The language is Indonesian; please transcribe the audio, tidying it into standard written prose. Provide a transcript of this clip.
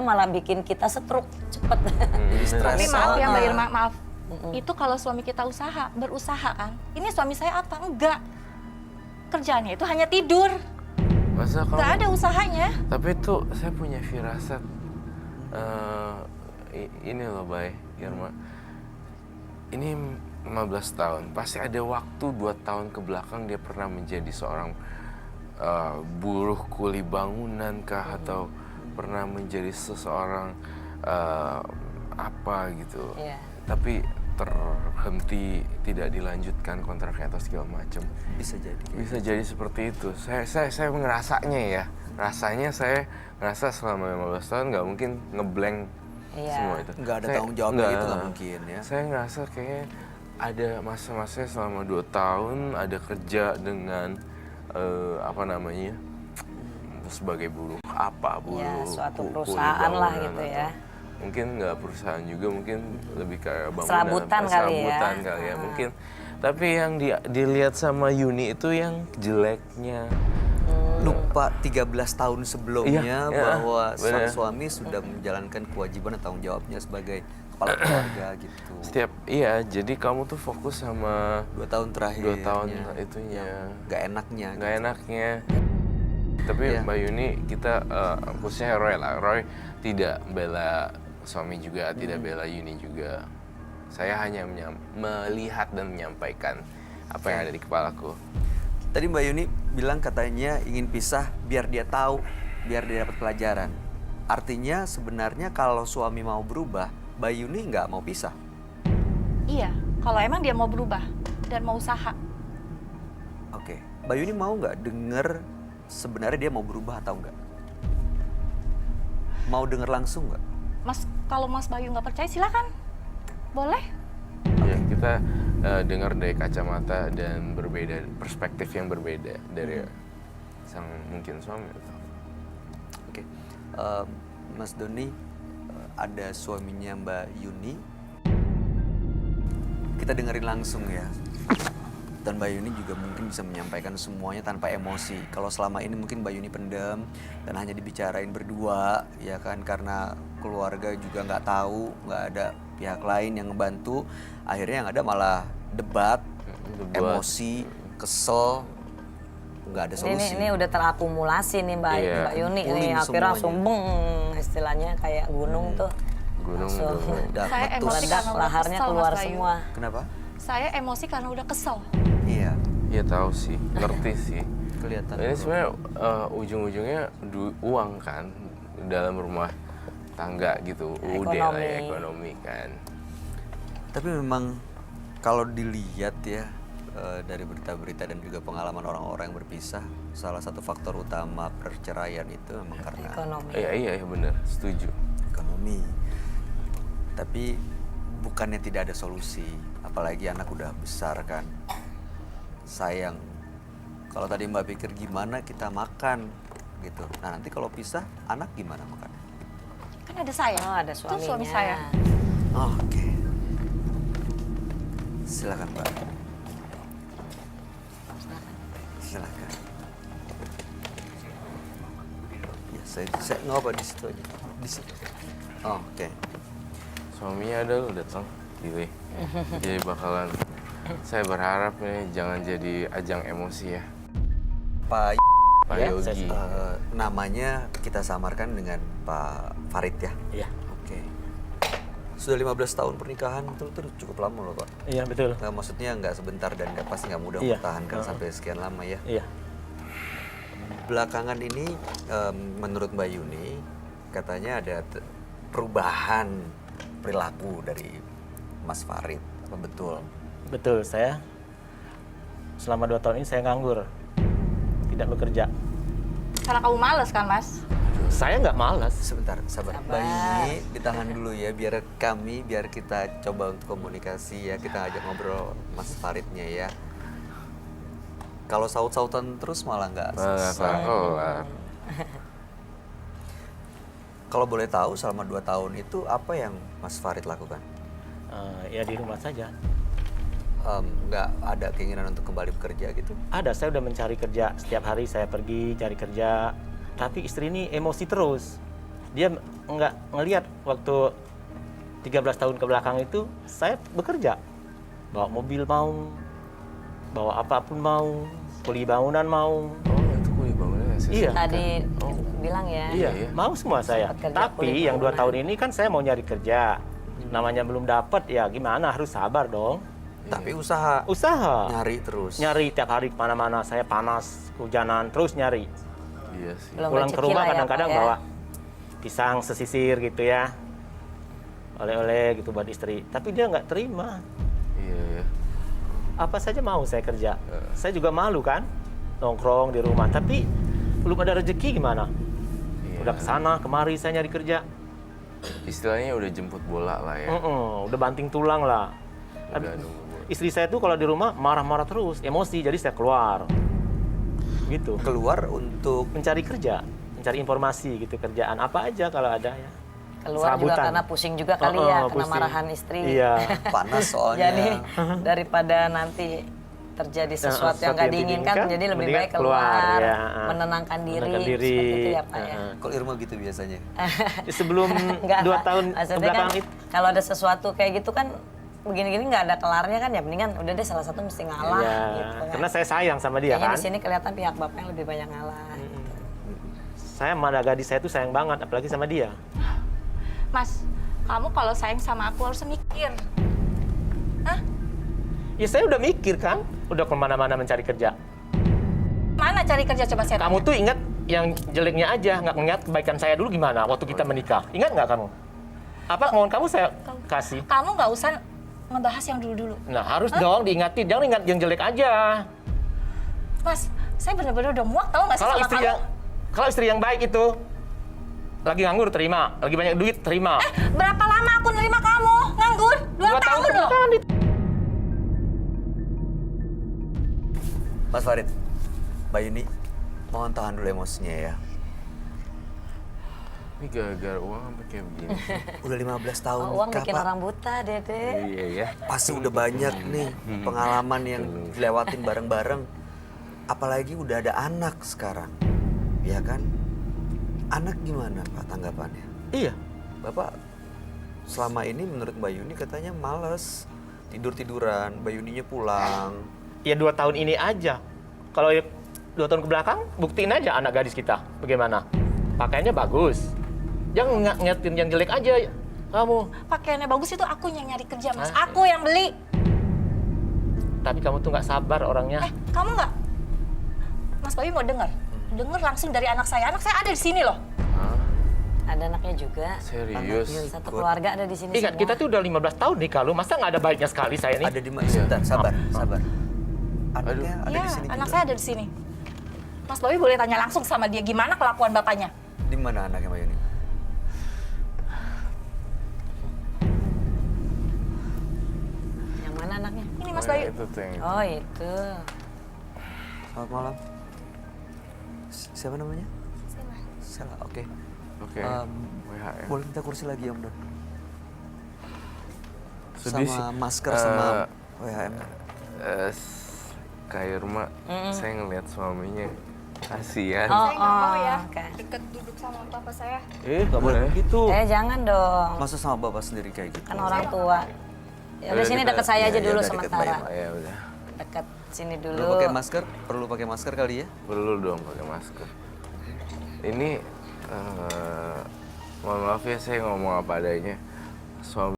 kadang-kadang malah bikin kita stroke cepet. Tapi maaf ya Mbak Irma, maaf. Mm-mm. Itu kalau suami kita berusaha kan. Ini suami saya apa? Enggak. Kerjaannya itu hanya tidur. Masa kamu... Enggak ada usahanya. Tapi itu saya punya firasat. Ini loh Bay, Irma. Ini 15 tahun. Pasti ada waktu 2 tahun ke belakang dia pernah menjadi seorang buruh kuli bangunan kah, atau pernah menjadi seseorang apa gitu. Iya. Tapi terhenti, tidak dilanjutkan kontraknya atau segala macam. Bisa jadi. Bisa jadi seperti itu. Saya ngerasanya ya. Rasanya saya ngerasa selama 15 tahun nggak mungkin ngeblank Iya. semua itu. Nggak ada tanggung jawabnya nggak- gitu, nggak mungkin ya. Saya ngerasa kayak ada masa-masa selama 2 tahun ada kerja dengan apa namanya, sebagai buruh buruh Ya, suatu kuli perusahaan lah bangunan gitu atau ya. mungkin nggak perusahaan juga, mungkin lebih kayak bangunan, Serabutan kali ya. serabutan kali ya mungkin. Tapi yang dilihat sama Yuni itu yang jeleknya. Lupa 13 tahun sebelumnya Iya, bahwa sang bener. suami sudah menjalankan kewajiban dan tanggung jawabnya sebagai kepala keluarga gitu. Jadi kamu tuh fokus sama 2 tahun terakhir. 2 tahun itunya. Gak enaknya. Nggak enaknya. Tapi Iya. Mbak Yuni, kita khususnya Roy lah. Roy tidak bela suami juga, tidak bela Yuni juga. Saya hanya melihat dan menyampaikan apa yang ada di kepalaku. Tadi Mbak Yuni bilang katanya ingin pisah biar dia tahu, biar dia dapat pelajaran. Artinya sebenarnya kalau suami mau berubah, Mbak Yuni nggak mau pisah. Iya, kalau emang dia mau berubah dan mau usaha. Oke, Mbak Yuni mau nggak denger sebenarnya dia mau berubah atau enggak? Mau denger langsung nggak? Mas, kalau Mas Bayu nggak percaya silakan. Boleh? Ya, kita dengar dari kacamata dan berbeda, perspektif yang berbeda dari sang mungkin suami. Oke, Mas Doni, ada suaminya Mbak Yuni. Kita dengerin langsung ya. Dan Mbak Yuni juga mungkin bisa menyampaikan semuanya tanpa emosi. Kalau selama ini mungkin Mbak Yuni pendam dan hanya dibicarain berdua, ya kan, karena keluarga juga nggak tahu, nggak ada pihak lain yang ngebantu. Akhirnya yang ada malah debat, emosi, kesel, nggak ada solusi. Ini udah terakumulasi nih Mbak, Iya. Mbak Yuni Kumpulin nih, akhirnya semuanya. langsung beng, istilahnya kayak gunung tuh. Gunung Langsung. tuh. Udah Saya meletus. emosi Meledak, karena udah laharnya kesel, keluar Mas Bayu. semua. Kenapa? Saya emosi karena udah kesel. Iya, Iya tahu sih, ngerti sih. kelihatan. Ini sebenarnya ujung-ujungnya uang kan dalam rumah tangga gitu, udah lah ya, ekonomi kan. Tapi memang kalau dilihat ya dari berita-berita dan juga pengalaman orang-orang yang berpisah, salah satu faktor utama perceraian itu memang karena Ekonomi. Iya benar, setuju. ekonomi. Tapi bukannya tidak ada solusi, apalagi anak udah besar kan. Sayang, kalau tadi Mbak pikir gimana kita makan gitu. Nah nanti kalau pisah, anak gimana makan? Kan ada saya. Oh, ada Itu suaminya. suami saya. Oke. Silakan Mbak. Silakan. Ya, saya nggak apa di situ aja. Di situ. Oh, oke. Suaminya ada lo datang, pilih. Jadi bakalan, saya berharap nih jangan jadi ajang emosi ya, Pak Pak Ya, Yogi. namanya kita samarkan dengan Pak Farid ya. Iya. Oke. Sudah 15 tahun pernikahan itu cukup lama loh Pak. Iya betul. Nggak, maksudnya nggak sebentar dan pasti nggak mudah Iya. mempertahankan sampai sekian lama ya. Iya. Belakangan ini menurut Mbak Yuni katanya ada perubahan perilaku dari Mas Farid. Apa betul? Betul, saya selama 2 tahun ini saya nganggur. Tidak bekerja. Karena kamu males kan, Mas? Saya nggak malas. Sebentar, sabar. Sabar. Mbak Yuni ditahan dulu ya biar kita coba untuk komunikasi ya. Kita ajak ngobrol Mas Faridnya ya. Kalau saut-sautan terus malah nggak selesai. kelar. Kalau boleh tahu selama 2 tahun itu apa yang Mas Farid lakukan? Ya di rumah saja. Nggak ada keinginan untuk kembali bekerja gitu? Ada, saya udah mencari kerja. Setiap hari saya pergi cari kerja. Tapi istri ini emosi terus. Dia nggak ngelihat waktu 13 tahun ke belakang itu saya bekerja. Bawa mobil mau, bawa apapun mau, kuli bangunan mau. Oh, itu kuli bangunan sih. Iya. Tadi bilang ya. Iya. Mau semua saya. Sempat kerja Tapi kuli yang 2 bangunan. tahun ini kan saya mau nyari kerja. Namanya belum dapat, ya gimana, harus sabar dong. Tapi usaha Usaha. nyari terus. Nyari tiap hari kemana-mana, saya panas, kehujanan, terus nyari. Iya sih. Belum Pulang ke rezeki rumah lah ya, kadang-kadang Pak, ya. bawa pisang sesisir gitu ya. Oleh-oleh gitu buat istri. Tapi dia nggak terima. Iya. Apa saja mau saya kerja. Saya juga malu kan, nongkrong di rumah. Tapi belum ada rezeki gimana? Iya. Udah kesana, kemari saya nyari kerja. Istilahnya udah jemput bola lah ya. Udah banting tulang lah. Udah nunggu. Istri saya tuh kalau di rumah marah-marah terus, emosi. Jadi saya keluar. Gitu. Keluar untuk Mencari kerja, mencari informasi gitu, kerjaan apa aja kalau ada ya. Keluar juga Serabutan. karena pusing juga kali ya, kena pusing. marahan istri. Iya. panas soalnya. Jadi daripada nanti terjadi sesuatu yang nggak diinginkan, jadi lebih mendingan baik keluar, ya. menenangkan diri, Menenangkan diri. seperti itu ya Pak ya. Kalau Irma gitu biasanya. Sebelum Nggak, 2 Pak. tahun Maksudnya kebelakang kan, itu. kalau ada sesuatu kayak gitu kan begini-gini nggak ada kelarnya kan, ya mendingan udah deh salah satu mesti ngalah Iya, gitu kan. karena saya sayang sama dia Kayaknya kan. di sini kelihatan pihak bapak yang lebih banyak ngalah. Gitu. Saya sama ada gadis saya tuh sayang banget, apalagi sama dia. Mas, kamu kalau sayang sama aku harus mikir. Hah? Ya saya udah mikir kan, udah kemana-mana mencari kerja. Mana cari kerja coba saya Kamu tanya? tuh ingat yang jeleknya aja, nggak ngeliat kebaikan saya dulu gimana waktu kita menikah. Ingat nggak kamu? Apa kemauan kamu saya kasih? Kamu nggak usah ngebahas yang dulu-dulu. Nah harus dong diingatin, jangan ingat yang jelek aja. Mas, saya benar-benar udah muak tahu nggak sih Kalau sama istri kamu? kalau istri yang baik itu lagi nganggur terima, lagi banyak duit terima. Berapa lama aku nerima kamu nganggur? 2 tahun loh. kebelakang itu. Mas Farid, Mbak Yuni, mohon tahan dulu emosinya ya. Ini gara-gara uang sampai kayak begini. Udah 15 tahun Oh, uang nikah, bikin Pak. orang buta, Dede. Iya ya. Pasti udah banyak nih pengalaman yang dilewatin bareng-bareng. Apalagi udah ada anak sekarang, ya kan? Anak gimana Pak tanggapannya? Iya. Bapak selama ini menurut Mbak Yuni katanya males tidur-tiduran, Mbak Yuninya pulang. Ya 2 tahun ini aja. Kalau 2 tahun ke belakang, buktiin aja anak gadis kita bagaimana. Pakaiannya bagus. Jangan ngeliatin yang jelek aja kamu. Pakaiannya bagus itu aku yang nyari kerja, Mas. Hah? Aku yang beli. Tapi kamu tuh nggak sabar orangnya. Kamu nggak? Mas Bayu mau dengar? Dengar langsung dari anak saya. Anak saya ada di sini loh. Hah? Ada anaknya juga. Serius? Anaknya Satu ikut. keluarga ada di sini Ingat, semua. kita tuh udah 15 tahun nih kalau masa nggak ada baiknya sekali saya nih. Ada di mana? Sebentar, sabar, sabar. Anaknya ada Iya, di sini anak juga. saya ada di sini. Mas Bayu boleh tanya langsung sama dia gimana kelakuan bapaknya. Di mana anaknya Mbak Yuni? Yang mana anaknya? Ini Mas Oh, Bayu. ya, itu tuh yang Oh itu. Selamat malam. Siapa namanya? Sela. Oke. Oke. Em, WHM. Boleh minta kursi lagi Om Don? Sedih Sama sih. masker sama WHM. Kak Irma, saya ngeliat suaminya kasihan. Oh, Saya nggak mau ya oke. deket duduk sama papa saya. Nggak boleh gitu. Jangan dong. Masa sama bapak sendiri kayak gitu? Kan orang tua. Ya udah Udah, sini kita- deket saya ya, aja ya dulu udah, deket Mbak sementara. Ya udah, Deket sini Perlu dulu. pakai masker? Perlu pakai masker kali ya? perlu dong pakai masker. Ini mohon maaf ya saya ngomong apa adanya. Suami